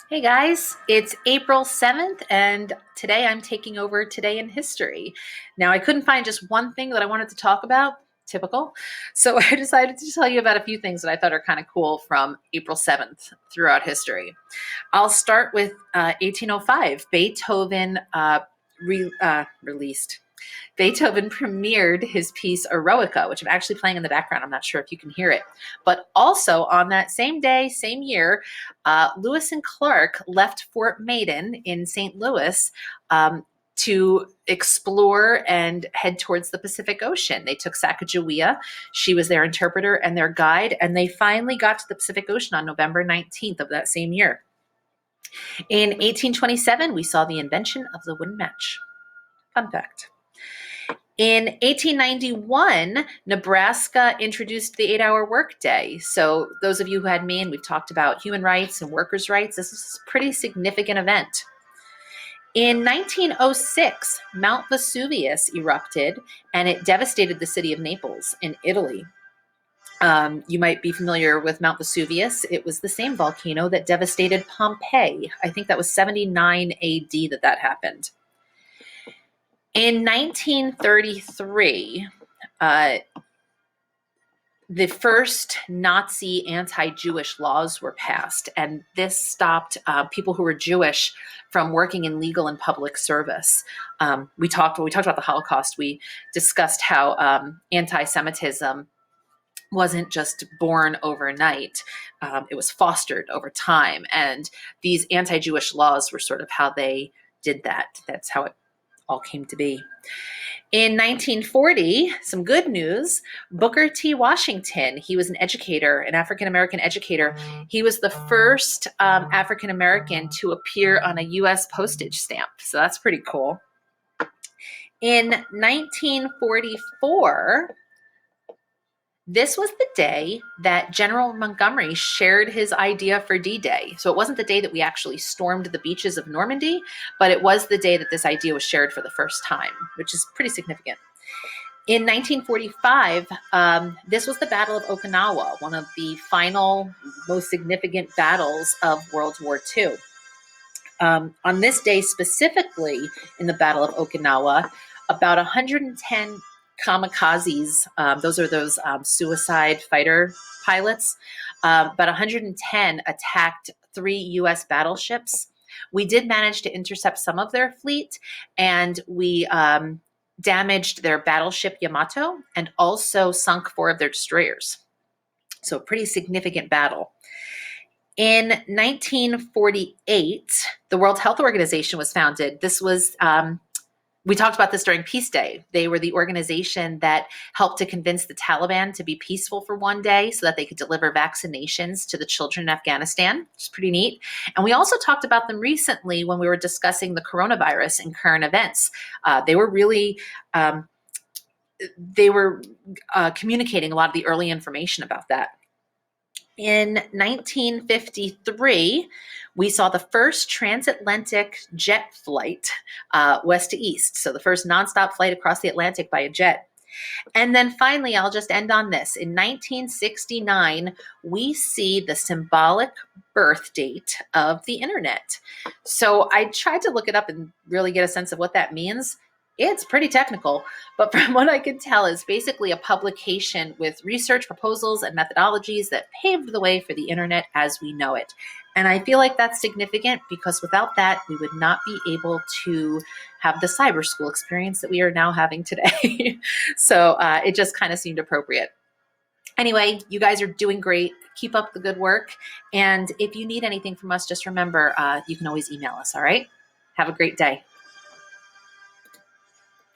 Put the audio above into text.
Hey guys, it's April 7th, and today I'm taking over Today in History. Now, I couldn't find just one thing that I wanted to talk about, typical. So I decided to tell you about a few things that I thought are kind of cool from April 7th throughout history. I'll start with 1805. Released. Beethoven premiered his piece Eroica, which I'm actually playing in the background. I'm not sure if you can hear it. But also on that same day, same year, Lewis and Clark left Fort Maiden in St. Louis to explore and head towards the Pacific Ocean. They took Sacagawea. She was their interpreter and their guide, and they finally got to the Pacific Ocean on November 19th of that same year. In 1827, we saw the invention of the wooden match. Fun fact. In 1891, Nebraska introduced the 8-hour workday. So those of you who had me, and we've talked about human rights and workers' rights, this is a pretty significant event. In 1906, Mount Vesuvius erupted, and it devastated the city of Naples in Italy. You might be familiar with Mount Vesuvius. It was the same volcano that devastated Pompeii. I think that was 79 AD that happened. In 1933, the first Nazi anti-Jewish laws were passed, and this stopped people who were Jewish from working in legal and public service. When we talked about the Holocaust, we discussed how anti-Semitism wasn't just born overnight. It was fostered over time, and these anti-Jewish laws were sort of how they did that. That's how it all came to be. In 1940, some good news, Booker T. Washington, he was an educator, an African-American educator. He was the first African-American to appear on a U.S. postage stamp. So that's pretty cool. In 1944, this was the day that General Montgomery shared his idea for D-Day. So it wasn't the day that we actually stormed the beaches of Normandy, but it was the day that this idea was shared for the first time, which is pretty significant. In 1945, this was the Battle of Okinawa, one of the final, most significant battles of World War II. On this day specifically, in the Battle of Okinawa, about 110 kamikazes, those are those suicide fighter pilots, about 110 attacked 3 U.S. battleships. We did manage to intercept some of their fleet, and we damaged their battleship Yamato and also sunk 4 of their destroyers. So a pretty significant battle. In 1948, the World Health Organization was founded. This was we talked about this during Peace Day. They were the organization that helped to convince the Taliban to be peaceful for one day so that they could deliver vaccinations to the children in Afghanistan, which is pretty neat. And we also talked about them recently when we were discussing the coronavirus and current events. They were really communicating a lot of the early information about that. In 1953, we saw the first transatlantic jet flight west to east. So the first nonstop flight across the Atlantic by a jet. And then finally, I'll just end on this. In 1969, we see the symbolic birth date of the internet. So I tried to look it up and really get a sense of what that means. It's pretty technical, but from what I could tell, it's basically a publication with research proposals and methodologies that paved the way for the internet as we know it. And I feel like that's significant because without that, we would not be able to have the cyber school experience that we are now having today. So it just kind of seemed appropriate. Anyway, you guys are doing great. Keep up the good work. And if you need anything from us, just remember, you can always email us, all right? Have a great day.